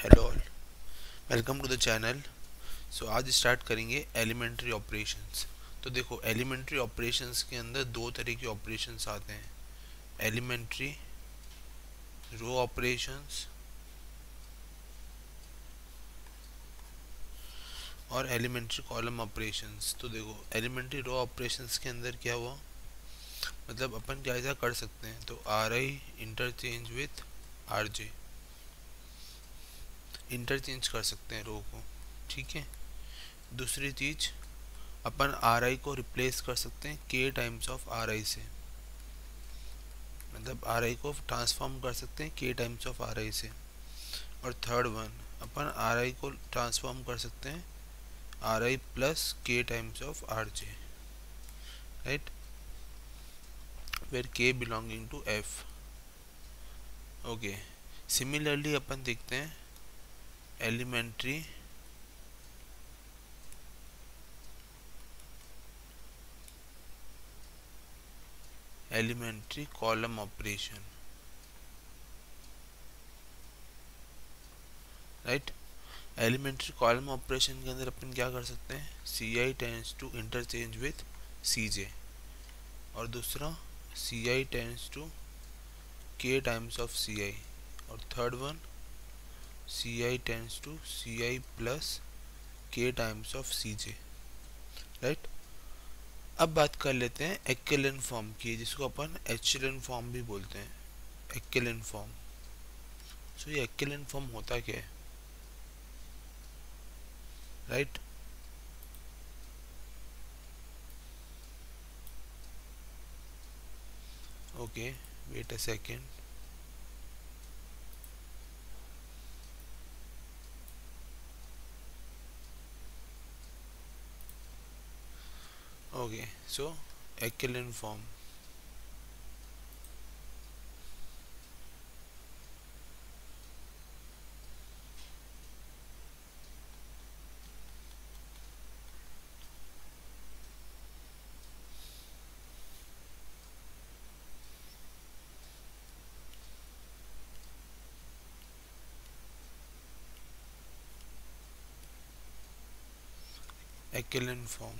Hello all, welcome to the channel. So आज start करेंगे elementary operations. तो देखो, एलिमेंट्री ऑपरेशंस के अंदर दो तरह के ऑपरेशंस आते हैं, एलिमेंट्री रो ऑपरेशंस और एलिमेंट्री कॉलम ऑपरेशंस। तो देखो, एलिमेंट्री रो ऑपरेशंस के अंदर क्या हुआ, मतलब अपन क्या ऐसा कर सकते हैं, तो are I interchange with R J, interchange कर सकते हैं रो को, ठीक है। दूसरी चीज, अपन आर आई को रिप्लेस कर सकते हैं के टाइम्स ऑफ आर आई से, मतलब आर आई को ट्रांसफॉर्म कर सकते हैं के टाइम्स ऑफ आर आई से। और थर्ड वन, अपन आर आई को ट्रांसफॉर्म कर सकते हैं R I plus K times of R J, right, where K belonging to F. Okay, similarly अपन देखते हैं elementary column operation, right. Elementary column operation के अंदर अपन क्या कर सकते हैं, C I tends to interchange with C J, और दूसरा C I tends to K times of C I, और third one C I tends to C I plus K times of C J, right. अब बात कर लेते हैं एक्केलन form की, जिसको अपन एचेलन फॉर्म भी बोलते हैं, एक्केलन फॉर्म। सो ये एक्केलन फॉर्म होता क्या है, right. Okay, wait a second. Okay, so echelon form, echelon form.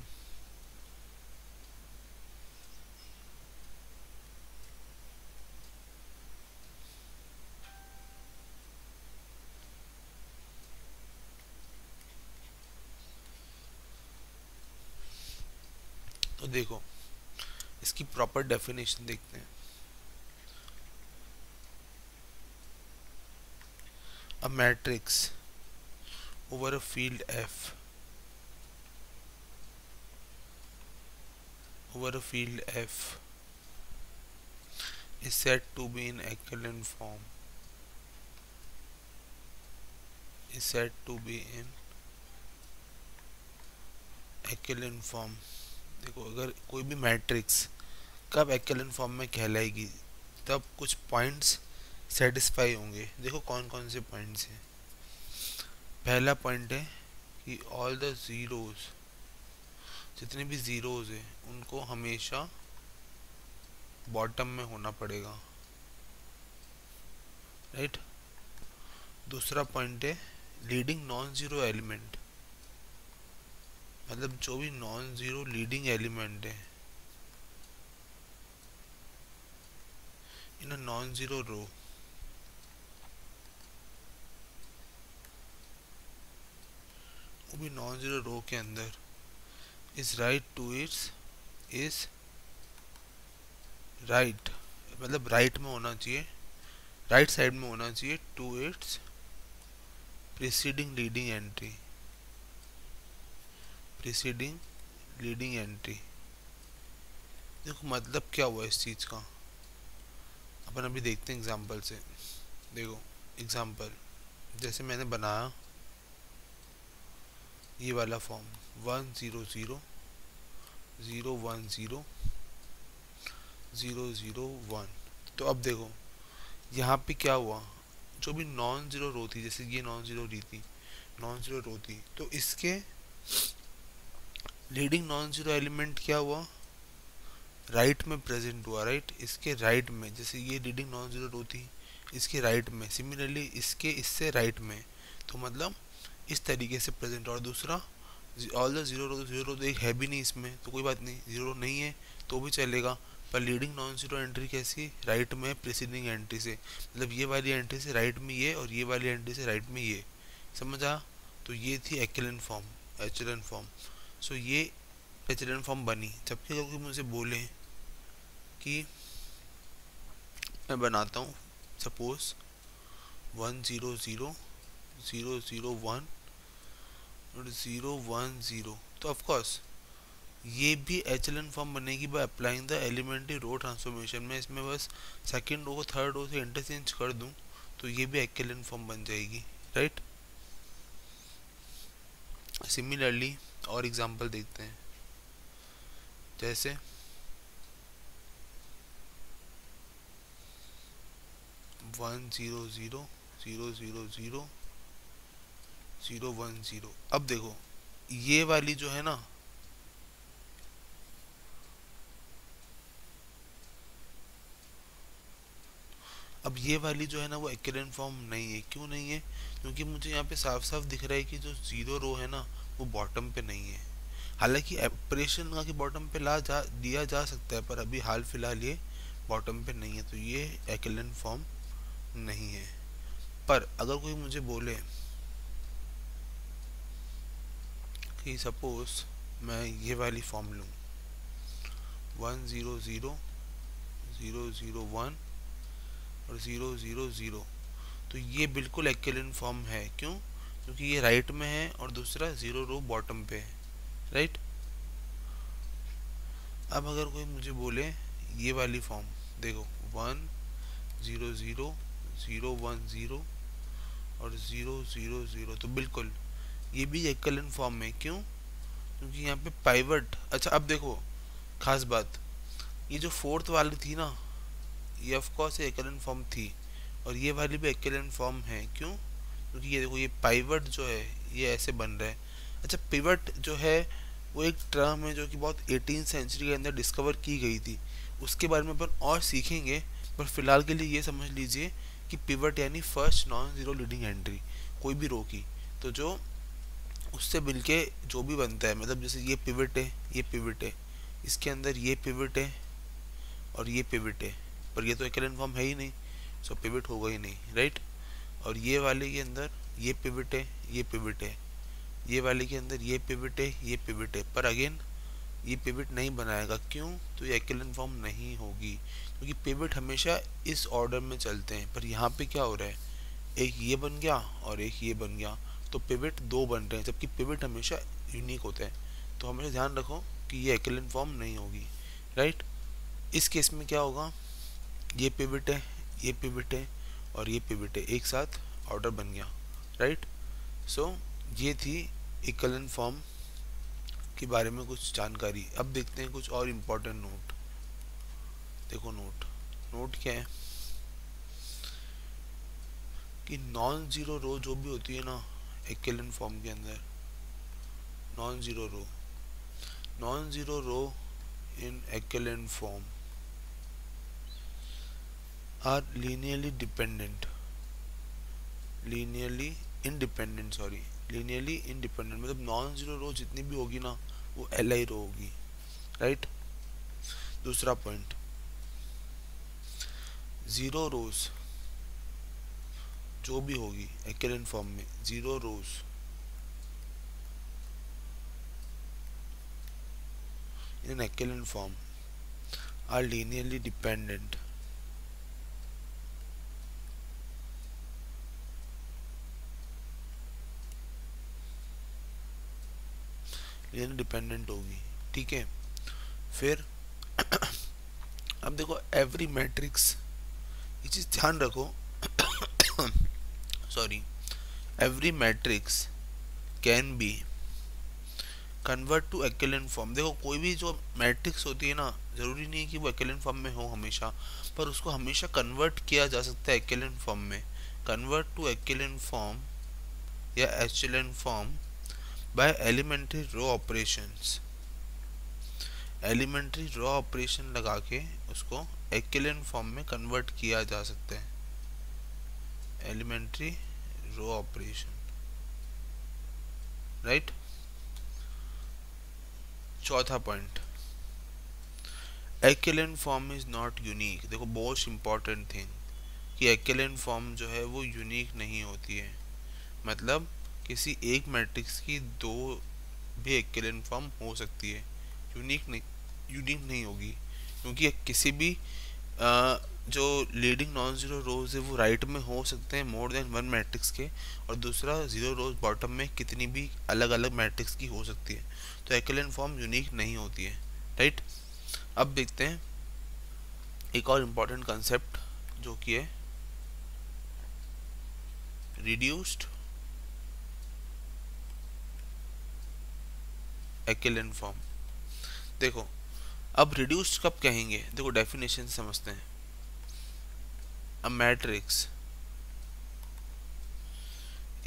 तो देखो, इसकी प्रॉपर डेफिनेशन देखते हैं। A matrix over a field F, over a field F is said to be in echelon form, is said to be in echelon form। देखो, अगर कोई भी matrix कब echelon फॉर्म में कहलाएगी, तब कुछ पॉइंट्स सेटिस्फाई होंगे। देखो कौन कौन से पॉइंट्स हैं। पहला पॉइंट है कि ऑल द जीरोज, जितने भी जीरोज हैं उनको हमेशा बॉटम में होना पड़ेगा, राइट। दूसरा पॉइंट है लीडिंग नॉन जीरो एलिमेंट, मतलब जो भी नॉन जीरो लीडिंग एलिमेंट है इन अ नॉन जीरो रो, वो भी नॉन जीरो रो के अंदर is right to its, is right, मतलब राइट में होना चाहिए, राइट साइड में होना चाहिए to its preceding leading entry, preceding leading entry. देखो मतलब क्या हुआ इस चीज का, अपन अभी देखते हैं एग्जांपल से। देखो एग्जांपल, जैसे मैंने बनाया ये वाला फॉर्म 1 0 0 0 1 0 0 1। तो अब देखो यहाँ पे क्या हुआ, जो भी नॉन जीरो रो थी, जैसे ये नॉन जीरो री थी, नॉन जीरो रो थी, तो इसके लीडिंग नॉन जीरो एलिमेंट क्या हुआ, राइट में प्रेजेंट हुआ, राइट। इसके राइट में, जैसे ये लीडिंग नॉन जीरो रो थी, इसके राइट में, सिमिलरली इसके इससे राइट में, तो मतलब इस तरीके से प्रेजेंट। और दूसरा ऑल द जीरो रो तो एक है भी नहीं इसमें, तो कोई बात नहीं, जीरो नहीं है तो भी चलेगा। पर लीडिंग नॉन जीरो एंट्री कैसी, राइट में प्रीसीडिंग एंट्री से, मतलब ये वाली एंट्री से राइट में ये और ये वाली एंट्री से राइट में ये, समझा। तो ये थी एक्लेन फॉर्म, एचलन फॉर्म। सो ये एचलन फॉर्म बनी। जबकि अगर कोई मुझे बोले कि मैं बनाता हूँ सपोज 1 0 0 0 0 1 और 0 1 0, तो ऑफकोर्स ये भी एचलन फॉर्म बनेगी by applying the elementary row transformation में। इसमें बस सेकंड रो को थर्ड रो से इंटरचेंज कर दूं तो ये भी एक्लेन फॉर्म बन जाएगी, राइट। सिमिलरली और एग्जांपल देखते हैं, जैसे 1 0 0 0 0 0 0 1 0। अब देखो ये वाली जो है ना, अब ये वाली जो है ना वो एक्लेन फॉर्म नहीं है। क्यों नहीं है? क्योंकि मुझे यहाँ पे साफ साफ दिख रहा है कि जो जीरो रो है ना वो बॉटम पे नहीं है। हालांकि ऑपरेशन लगा के बॉटम पे दिया जा सकता है, पर अभी हाल फिलहाल ये बॉटम पे नहीं है, तो ये एक्लेन फॉर्म नहीं है। पर अगर कोई मुझे बोले कि सपोज मैं ये वाली फॉर्म लूँ 1 0 0 0 0 1 और 0 0 0, तो ये बिल्कुल एक्लेन फॉर्म है। क्यों? क्योंकि ये राइट में है और दूसरा जीरो रो बॉटम पे है, राइट। अब अगर कोई मुझे बोले ये वाली फॉर्म देखो 1 0 0 0 1 0 और 0 0 0, तो बिल्कुल ये भी एक्लेन फॉर्म में। क्यों? क्योंकि यहाँ पे पाइवट। अच्छा अब देखो खास बात, ये जो फोर्थ वाली थी ना ये ऑफ कोर्स एक्लेन फॉर्म थी, और ये वाली भी एक्लेन फॉर्म है। क्यों? क्योंकि ये देखो ये पाइवट जो है ये ऐसे बन रहा है। अच्छा पिवट जो है वो एक टर्म है जो कि बहुत 18th सेंचुरी के अंदर डिस्कवर की गई थी, उसके बारे में अपन और सीखेंगे। पर फिलहाल के लिए ये समझ लीजिए कि पिवट यानी first non zero leading entry कोई भी रो की, तो जो उससे मिलके जो भी बनता है, मतलब जैसे ये पिवट है, ये पिवट है, इसके अंदर ये पिवट है और ये पिवट है, पर ये तो एक्लेन फॉर्म है ही नहीं, सो पिवट होगा ही नहीं, राइट। और ये वाले के अंदर ये पिवट है, ये पिवट है, ये वाले के अंदर ये पिवट है, ये पिवट है, पर अगेन ये पिवट नहीं बनाएगा। क्यों? तो ये एक्लेन फॉर्म नहीं होगी, क्योंकि पिवट हमेशा इस ऑर्डर में चलते हैं। पर यहाँ पे क्या हो रहा है, एक ये बन गया और एक ये बन गया, तो पिवट दो बन रहे हैं, जबकि पिवट हमेशा यूनिक होते हैं। तो हमेशा ध्यान रखो कि ये एक्लेन फॉर्म नहीं होगी, राइट। इस केस में क्या होगा, ये पिवट है, ये पिवट है और ये पिवट है, एक साथ ऑर्डर बन गया, राइट। सो ये थी एक्लेन फॉर्म के बारे में कुछ जानकारी। अब देखते हैं कुछ और इम्पोर्टेंट नोट। देखो नोट क्या है कि नॉन जीरो रो जो भी होती है ना एक्लेन फॉर्म के अंदर, non zero row in echelon form are linearly independent, मतलब नॉन जीरो रो जितनी भी होगी ना वो एल रो होगी, राइट। दूसरा पॉइंट, जीरो रोज जो भी होगी एक्लेन फॉर्म में, zero rows in echelon form are linearly dependent होगी, ठीक है। फिर अब देखो एवरी मैट्रिक्स, ये चीज ध्यान रखो sorry, every matrix can be convert to echelon form. देखो कोई भी जो मैट्रिक्स होती है ना, जरूरी नहीं है कि वो एक्लेन फॉर्म में हो हमेशा, पर उसको हमेशा कन्वर्ट किया जा सकता है एक्लेन फॉर्म में। कन्वर्ट टू एक्लेन फॉर्म या echelon form by elementary row operations. Elementary row operation लगा के उसको एक्लेन फॉर्म में कन्वर्ट किया जा सकता है। Elementary row operation, right. चौथा point, equivalent form is not unique. देखो मोस्ट इम्पॉर्टेंट थिंग कि एक्विलेंट फॉर्म जो है वो यूनिक नहीं होती है। मतलब किसी एक मैट्रिक्स की दो भी एक्विलेंट फॉर्म हो सकती है, यूनिक नहीं होगी, क्योंकि किसी भी जो लीडिंग नॉन जीरो रोज है वो राइट में हो सकते हैं मोर देन वन मैट्रिक्स के, और दूसरा जीरो रोज बॉटम में कितनी भी अलग अलग मैट्रिक्स की हो सकती है। तो एक्विलेंट फॉर्म यूनिक नहीं होती है, राइट। अब देखते हैं एक और इम्पॉर्टेंट कंसेप्ट जो कि है रिड्यूस्ड एक्विलेंट फॉर्म। देखो अब रिड्यूस्ड कब कहेंगे, देखो डेफिनेशन समझते हैं। A matrix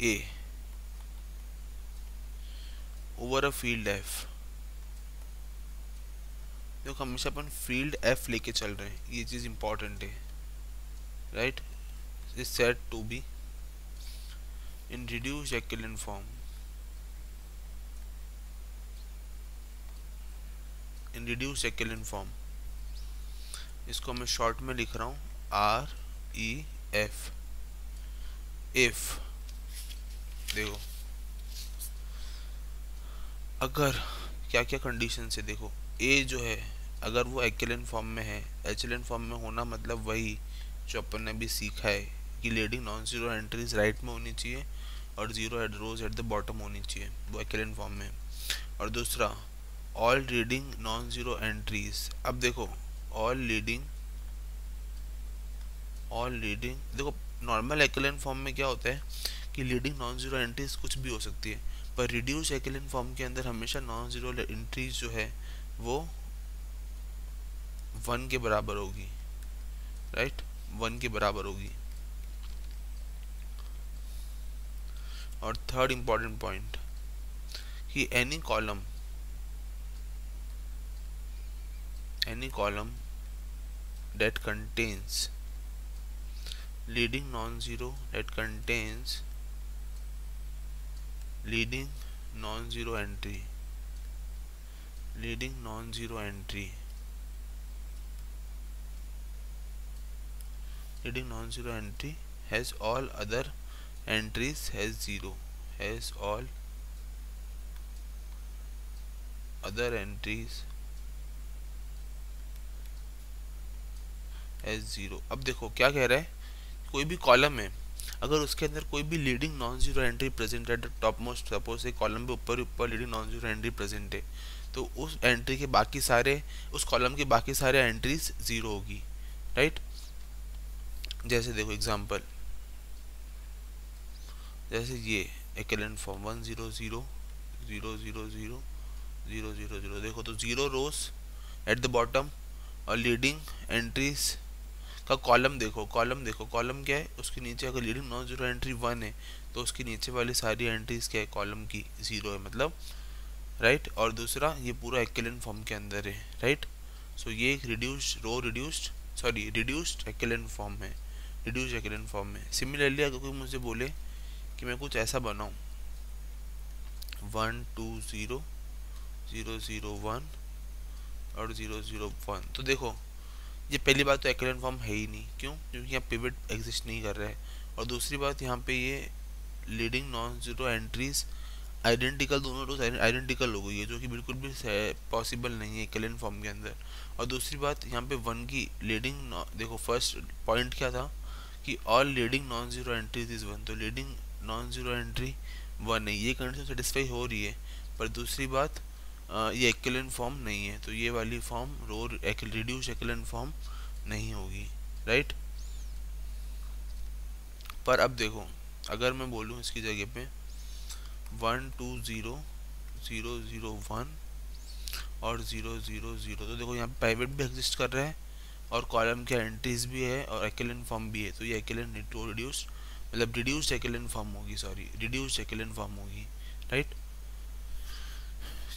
A over a field F, देखो हमेशा अपन फील्ड एफ लेके चल रहे हैं, ये चीज इंपॉर्टेंट है, right. Is said to be in reduced equivalent form, in reduced equivalent form, इसको मैं शॉर्ट में लिख रहा हूँ आर ई एफ। इफ देखो अगर क्या क्या कंडीशन है, देखो ए जो है अगर वो एक्विलेंट फॉर्म में है, एक्विलेंट फॉर्म में होना मतलब वही जो अपन ने भी सीखा है कि leading non zero entries right में होनी चाहिए और zero at rows at the bottom होनी चाहिए, वो एक्विलेंट फॉर्म में। और दूसरा all leading non zero entries, अब देखो ऑल लीडिंग देखो नॉर्मल एक्विलेंट फॉर्म में क्या होता है कि लीडिंग नॉन जीरो एंट्रीज कुछ भी हो सकती है, पर रिड्यूस एक्विलेंट फॉर्म के अंदर हमेशा नॉन जीरो एंट्रीज जो है वो 1 के बराबर होगी, राइट, 1 के बराबर होगी। और थर्ड इंपॉर्टेंट पॉइंट कि any column that contains leading non-zero that contains leading non-zero entry leading non-zero entry leading non-zero entry has all other entries has zero, has all other entries as zero। अब देखो क्या कह रहा है, कोई भी column है अगर उसके अंदर कोई भी leading non zero entry present है टॉप मोस्ट, सपोज एक कॉलम पे ऊपर ऊपर leading non zero entry present है, तो उस एंट्री के बाकी सारे, उस कॉलम के बाकी सारे एंट्रीज जीरो होगी, राइट। जैसे देखो एग्जांपल, जैसे ये एक्विलेंट फॉर्म 1 0 0 0 0 0 0 0 0, देखो तो zero rose at the bottom और लीडिंग एंट्रीज का कॉलम देखो, कॉलम क्या है, उसके नीचे अगर लीडिंग नॉन जीरो एंट्री 1 है तो उसके नीचे वाली सारी एंट्रीज क्या है, कॉलम की 0 है मतलब, राइट। और दूसरा ये पूरा एक्विलेंट फॉर्म के अंदर है, राइट। सो ये एक रिड्यूस्ड एक्विलेंट फॉर्म है, रिड्यूस्ड एक्विलेंट फॉर्म में। सिमिलरली अगर कोई मुझे बोले कि मैं कुछ ऐसा बनाऊं 1 2 0 0 0 1 और 0 0 1, तो देखो ये पहली बात तो एक्विलेंट फॉर्म है ही नहीं, क्यों, क्योंकि यहाँ पिवट एग्जिस्ट नहीं कर रहा है। और दूसरी बात यहाँ पे ये leading non zero entries identical, दोनों रोज आइडेंटिकल हो गई है, जो कि बिल्कुल भी पॉसिबल नहीं है एक्विलेंट फॉर्म के अंदर। और दूसरी बात यहाँ पे 1 की लीडिंग, देखो फर्स्ट पॉइंट क्या था कि all leading non zero entries is 1, तो लीडिंग नॉन जीरो एंट्री 1 है, ये कंडीशन सेटिस्फाई हो रही है। पर दूसरी बात ये एक्विलेंट फॉर्म नहीं है, तो ये वाली फॉर्म रिड्यूस एक्विलेंट फॉर्म नहीं होगी, राइट। पर अब देखो अगर मैं बोलूँ इसकी जगह पे 1 2 0 0 0 1 और 0 0 0, तो देखो यहाँ पे पाइवट भी एग्जिस्ट कर रहा है और कॉलम के एंट्रीज भी है और एक्विलेंट फॉर्म भी है, तो ये एक्विलेंट रिड्यूस्ड मतलब रिड्यूस्ड एक्विलेंट फॉर्म होगी, रिड्यूस्ड एक्विलेंट फॉर्म होगी, राइट।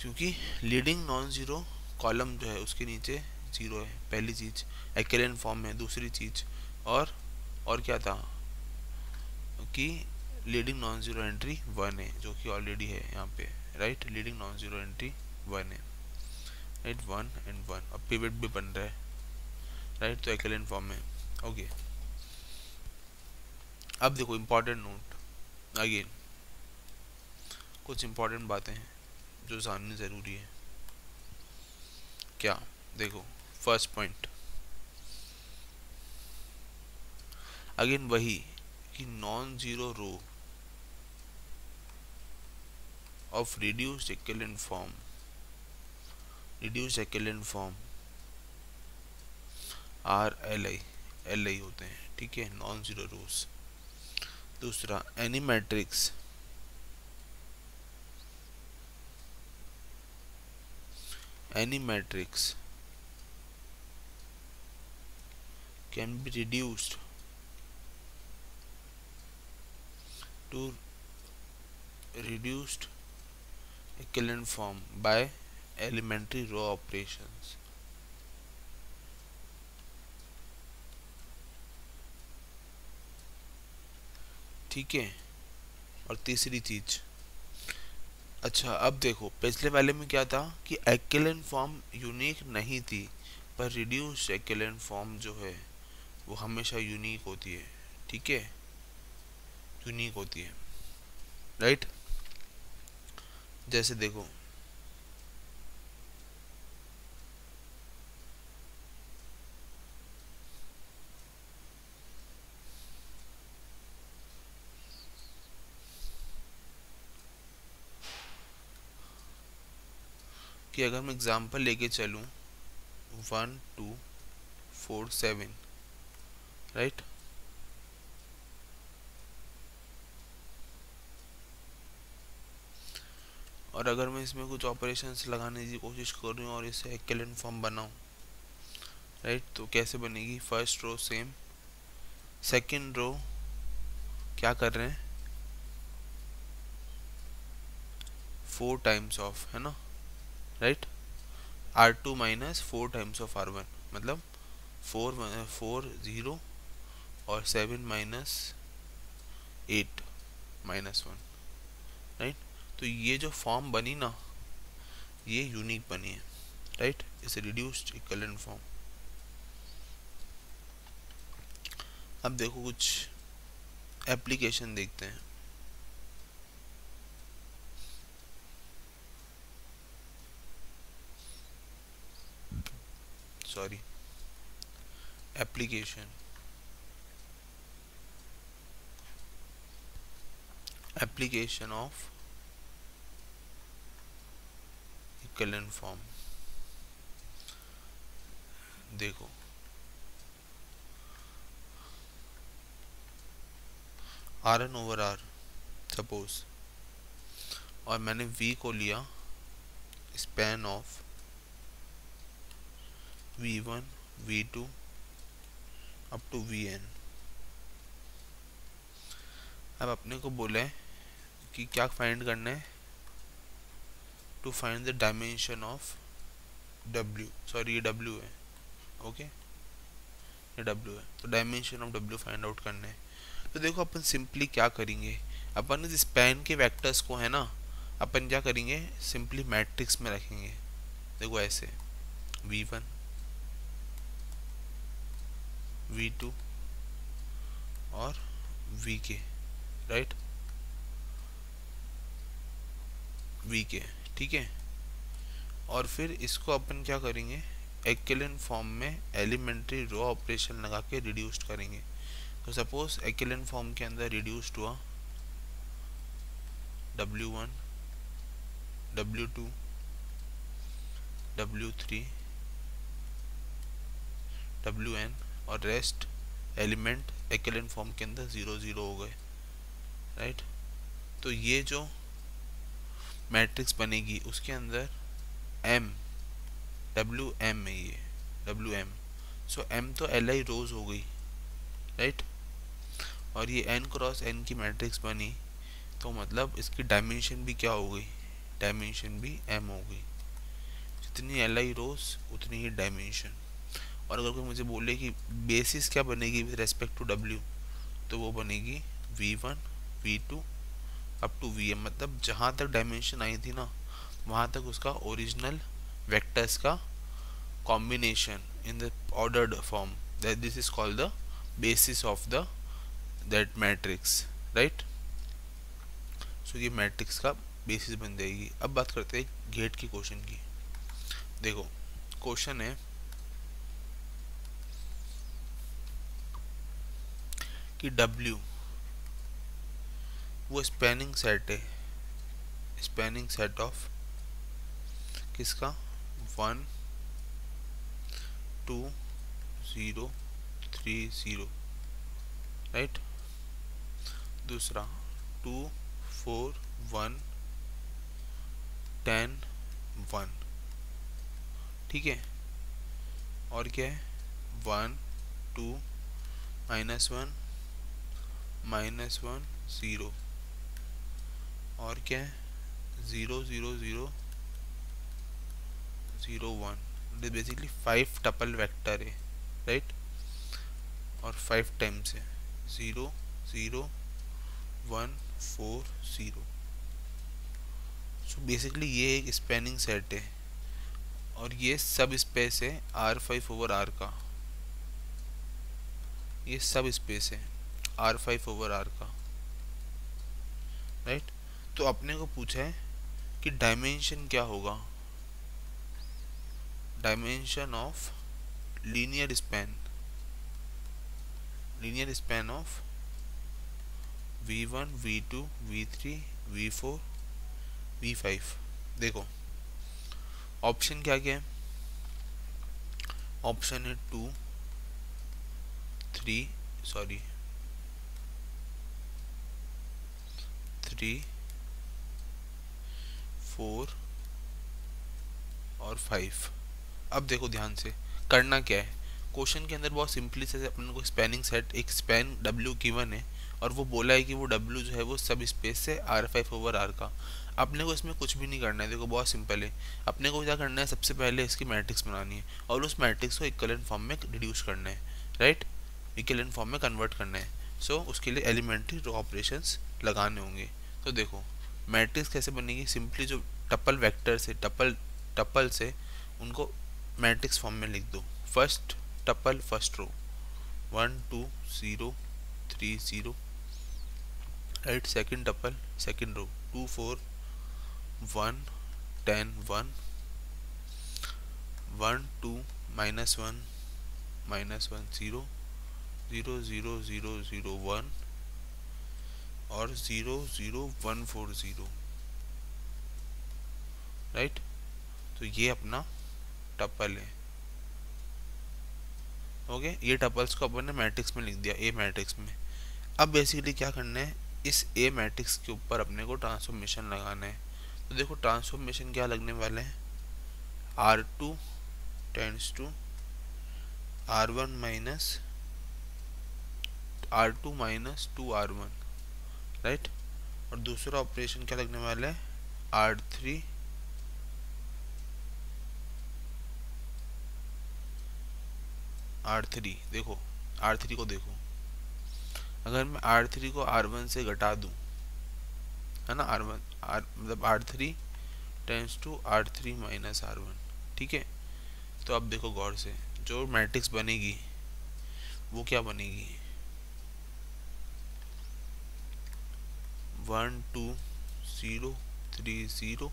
क्योंकि लीडिंग नॉन जीरो कॉलम जो है उसके नीचे 0 है, पहली चीज एक्विलेंट फॉर्म है, दूसरी चीज और क्या था कि लीडिंग नॉन जीरो एंट्री 1 है जो कि ऑलरेडी है यहाँ पे, right. Leading non zero entry 1 है, राइट, 1 एंड 1, अब पिवट भी बन रहा है, राइट, तो एक्लेन फॉर्म में। ओके, अब देखो इम्पोर्टेंट नोट, अगेन कुछ इम्पोर्टेंट बातें हैं जो जाननी ज़रूरी है। क्या, देखो फर्स्ट पॉइंट, अगेन वही कि non zero row of reduced echelon form, reduced echelon form are L I होते हैं, ठीक है, नॉन जीरो रोज। दूसरा, any matrix can be reduced to reduced echelon form by elementary row operations। ठीक है, और तीसरी चीज, अच्छा अब देखो पिछले वाले में क्या था कि echelon फॉर्म यूनिक नहीं थी, पर रिड्यूस्ड echelon फॉर्म जो है वो हमेशा यूनिक होती है, ठीक है, यूनिक होती है, राइट। जैसे देखो कि अगर मैं एग्जांपल लेके चलूं 1 2 4 7, राइट, और अगर मैं इसमें कुछ ऑपरेशंस लगाने की कोशिश कर रही हूँ और इसे एक्लेन फॉर्म बनाऊँ, राइट, तो कैसे बनेगी, first row same, second row क्या कर रहे हैं, 4 टाइम्स ऑफ, है ना, right, R2 minus 4 times of R1, मतलब 4 0 और 7 माइनस 8 माइनस 1, राइट। तो ये जो फॉर्म बनी ना, ये यूनिक बनी है, राइट, इसे रिड्यूस्ड इक्विवेलेंट फॉर्म। अब देखो कुछ एप्लीकेशन देखते हैं। Sorry, application of equivalent form. देखो Rn ओवर R सपोज, और मैंने V को लिया span of V1 V2 up to Vn। अब अपने को बोला है कि क्या फाइंड करना है, to find the dimension of W, sorry ये W है, ओके, ये W है, तो dimension of W find out करना है। तो देखो अपन सिंपली क्या करेंगे, अपन इस स्पैन के वेक्टर्स को, है ना, अपन क्या करेंगे, सिंपली मैट्रिक्स में रखेंगे। देखो ऐसे V1 V2 और Vk, राइट, Vk, ठीक है, और फिर इसको अपन क्या करेंगे, एक्लेन फॉर्म में एलिमेंट्री रो ऑपरेशन लगा के रिड्यूस्ड करेंगे। तो सपोज एक्लेन फॉर्म के अंदर रिड्यूस्ड हुआ W1 W2 W3 Wn और रेस्ट एलिमेंट एक्लेन फॉर्म के अंदर 0 0 हो गए, राइट। तो ये जो मैट्रिक्स बनेगी उसके अंदर m WM है, ये WM, सो m तो Li रोज हो गई, राइट, और ये n क्रॉस n की मैट्रिक्स बनी, तो मतलब इसकी डायमेंशन भी क्या हो गई, डायमेंशन भी m हो गई, जितनी Li रोज उतनी ही डायमेंशन। और अगर कोई मुझे बोले कि बेसिस क्या बनेगी विद रेस्पेक्ट टू W, तो वो बनेगी V1 V2 up to Vm, मतलब जहाँ तक डायमेंशन आई थी ना वहाँ तक उसका ओरिजिनल वेक्टर्स का combination in the ordered form, that this is called the basis of the that matrix, right? So ये मैट्रिक्स का बेसिस बन जाएगी। अब बात करते हैं गेट की क्वेश्चन की। देखो क्वेश्चन है कि W वो स्पैनिंग सेट है, स्पैनिंग सेट ऑफ किसका 1 2 0 3 0, राइट। दूसरा 2 4 1 10 1, ठीक है। और क्या है 1 2 -1 -1 0, और क्या है 0 0 0 0 1। बेसिकली 5 टपल वेक्टर है, राइट, और 5 टाइम्स है 0 0 1 4 0। सो बेसिकली ये एक स्पैनिंग सेट है और ये सब स्पेस है R5 ओवर R का, ये सब स्पेस है R5 ओवर R का, राइट। तो अपने को पूछा है कि डायमेंशन क्या होगा, dimension of linear span of V1 V2 V3 V4 V5। देखो ऑप्शन क्या क्या है, ऑप्शन है 2 3 4 और 5। अब देखो ध्यान से करना क्या है, क्वेश्चन के अंदर बहुत सिंपली से अपन को स्पैनिंग सेट एक स्पैन W गिवन है और वो बोला है कि वो W जो है वो सब स्पेस से R5 ओवर R का। अपने को इसमें कुछ भी नहीं करना है, देखो बहुत सिंपल है। अपने को क्या करना है, सबसे पहले इसकी मैट्रिक्स बनानी है और उस मैट्रिक्स को इक्विवेलेंट फॉर्म में रिड्यूस करना है, राइट, इक्विवेलेंट फॉर्म में कन्वर्ट करना है। सो उसके लिए एलिमेंट्री ऑपरेशंस लगाने होंगे। तो देखो मैट्रिक्स कैसे बनेगी, सिंपली जो टपल वेक्टर से टपल से उनको मैट्रिक्स फॉर्म में लिख दो। First tuple first row 1 2 0 3 0, right. Second tuple second row 2 4 1 10 1 1 2 -1 -1 0 0 0 0 0 1 और 0 0 1 4 0, राइट। तो ये अपना टपल है, ओके। ये टपल्स को अपन ने मैट्रिक्स में लिख दिया, ए मैट्रिक्स में। अब बेसिकली क्या करना है, इस ए मैट्रिक्स के ऊपर अपने को ट्रांसफॉर्मेशन लगाना है। तो देखो ट्रांसफॉर्मेशन क्या लगने वाले हैं, R2 tends to R1 minus R2 minus 2R1, right. और दूसरा ऑपरेशन क्या लगने वाला है, R3। देखो R3 को देखो, अगर मैं R3 को R1 से घटा दूं, है ना, मतलब R3 tense to R3 minus R1, ठीक है। तो अब देखो गौर से जो मैट्रिक्स बनेगी वो क्या बनेगी, 1 2 0 3 0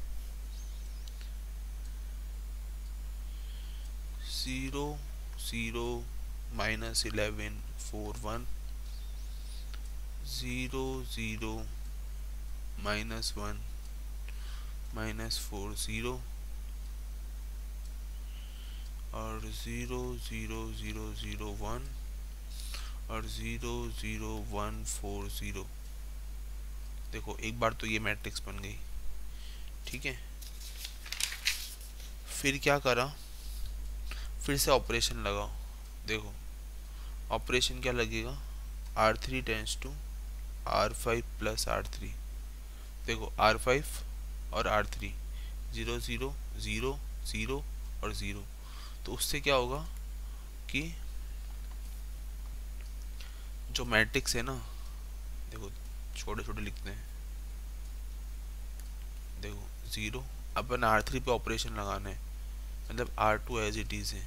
0 0 -11 4 1 0 0 -1 -4 0 और 0 0 0 0 1 और 0 0 1 4 0। देखो एक बार तो ये मैट्रिक्स बन गई, ठीक है। फिर क्या करा, फिर से ऑपरेशन लगाओ। देखो ऑपरेशन क्या लगेगा, R3 tense to R5 plus R3। देखो R5 और R3 0 0 0 0 और 0। तो उससे क्या होगा कि जो मैट्रिक्स है ना, देखो छोटे छोटे लिखते हैं। देखो 0, अपन R3 पे ऑपरेशन लगाना है, मतलब R2 एज इट इज़ है,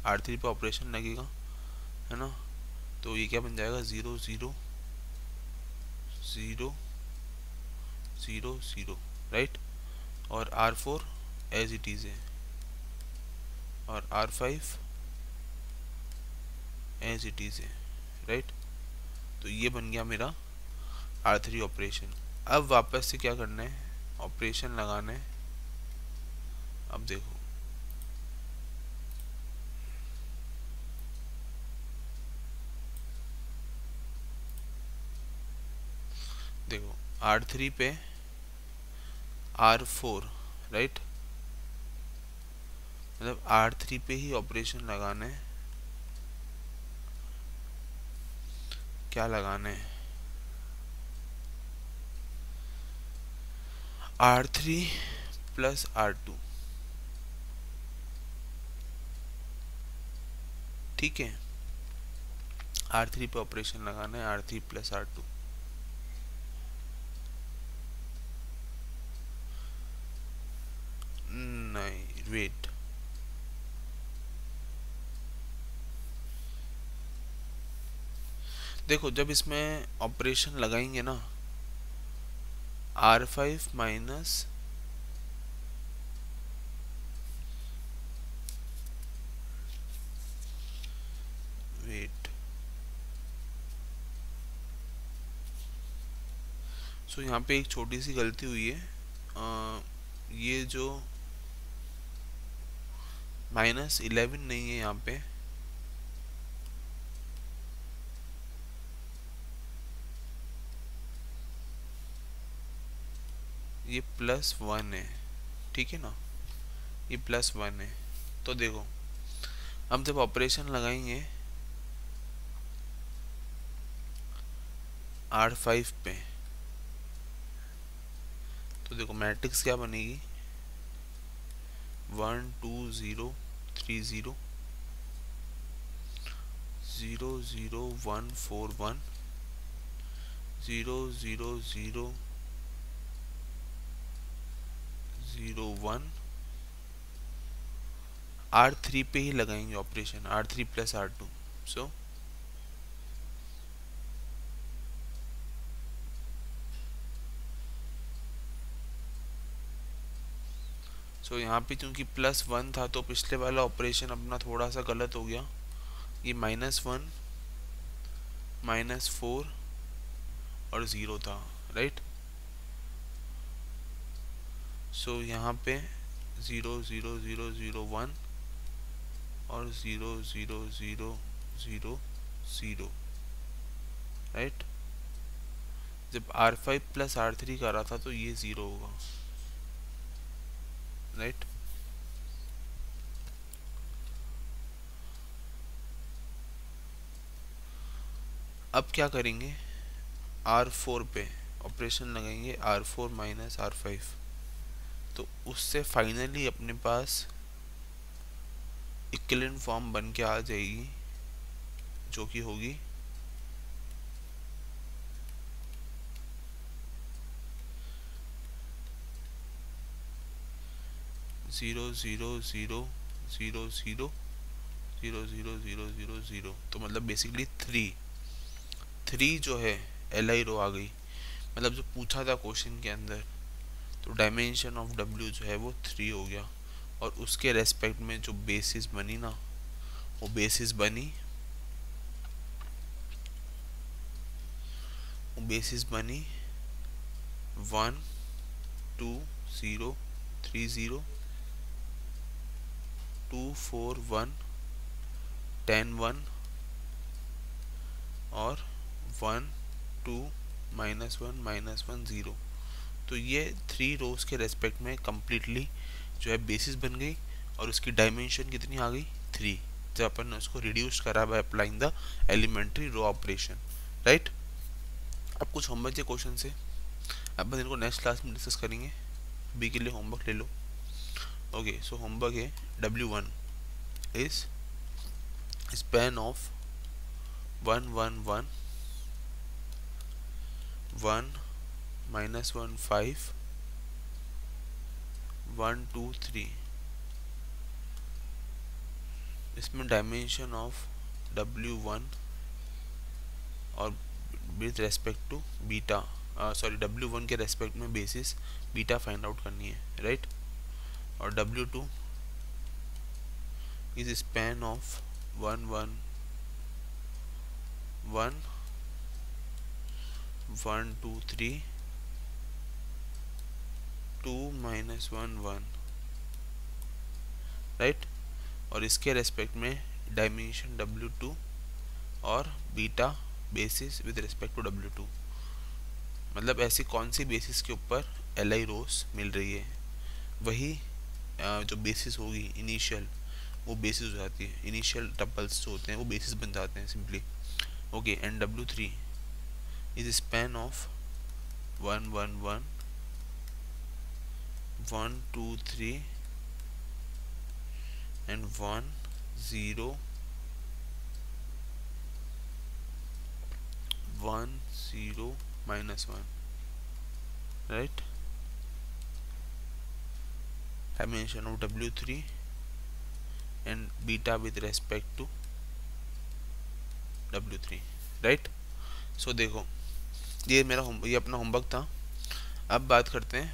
R3 पे ऑपरेशन लगेगा, है ना। तो ये क्या बन जाएगा, 0 0 0 0 0, राइट। और R4 एज इट इज़ है, और R5 एज इट इज़ है, राइट। तो ये बन गया मेरा R3 ऑपरेशन। अब वापस से क्या करना है, ऑपरेशन लगाना है। अब देखो देखो R3 पे R4, राइट, मतलब R3 पे ही ऑपरेशन लगाना है। क्या लगाना है, R3 प्लस R2, ठीक है। R3 पे ऑपरेशन लगाना है, R3 प्लस R2। नहीं, वेट, देखो जब इसमें ऑपरेशन लगाएंगे ना, R5 माइनस वेट, सो यहाँ पे एक छोटी सी गलती हुई है। ये जो -11 नहीं है यहाँ पे, ये +1 है, ठीक है ना, ये +1 है। तो देखो हम जब ऑपरेशन लगाएंगे R5 पे, तो देखो मैट्रिक्स क्या बनेगी, 1 2 0 3 0 0 0 1 4 1 0 0 0 0 1। R3 पे ही लगाएंगे ऑपरेशन, R3 प्लस R2। सो यहाँ पे क्योंकि +1 था तो पिछले वाला ऑपरेशन अपना थोड़ा सा गलत हो गया, ये -1 -4 और 0 था, राइट। सो यहाँ पे 0 0 0 0 1 और 0 0 0 0 0, राइट। जब R5 प्लस R3 का रहा था तो ये 0 होगा, राइट। अब क्या करेंगे, R4 पे ऑपरेशन लगाएंगे, R4 माइनस R5, तो उससे फाइनली अपने पास इक्विवेलेंट फॉर्म बन के आ जाएगी, जो कि होगी 0 0 0 0 0 0 0 0 0 0। तो मतलब बेसिकली 3 जो है LI रो आ गई, मतलब जो पूछा था क्वेश्चन के अंदर, तो डायमेंशन ऑफ W जो है वो 3 हो गया। और उसके रेस्पेक्ट में जो बेसिस बनी ना, वो बेसिस बनी 1 2 0 3 0 2 4 1 10 1 और 1 2 -1 -1 0। तो ये 3 रोज के रेस्पेक्ट में कम्प्लीटली जो है बेसिस बन गई, और उसकी डायमेंशन कितनी आ गई, 3, जब अपन ने उसको रिड्यूस करा by applying the elementary row operation, right. अब कुछ होमवर्क के क्वेश्चन से अपन इनको नेक्स्ट क्लास में डिस्कस करेंगे, अभी के लिए होमवर्क ले लो। ओके, सो होमवर्क है W1 इज स्पैन ऑफ 1 1 1 1 -1 5 1 2 3। इसमें डायमेंशन ऑफ W1 और with respect to beta, sorry W1 के रेस्पेक्ट में बेसिस बीटा फाइंड आउट करनी है, राइट। और W2 is span of 1 1 1 1 2 3 2 -1 1, right. और इसके रेस्पेक्ट में डायमेंशन W2 और beta basis with respect to W2। मतलब ऐसी कौन सी बेसिस के ऊपर Li रोस मिल रही है, वही जो बेसिस होगी इनिशियल, वो बेसिस हो जाती है। इनिशियल टपल्स जो होते हैं वो बेसिस बन जाते हैं simply. Okay, and W3 is span of 1 1 1 1 2 3 and 1 0 1 0 -1, right। Dimension of W3 and beta with respect to W3, right। सो देखो, ये ये अपना होमवर्क था। अब बात करते हैं,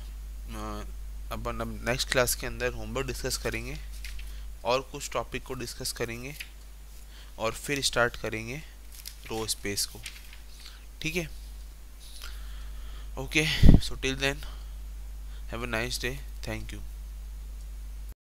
अपन अब नेक्स्ट क्लास के अंदर होमवर्क डिस्कस करेंगे और कुछ टॉपिक को डिस्कस करेंगे और फिर स्टार्ट करेंगे रो स्पेस को, ठीक है। Okay, so till then have a nice day, thank you.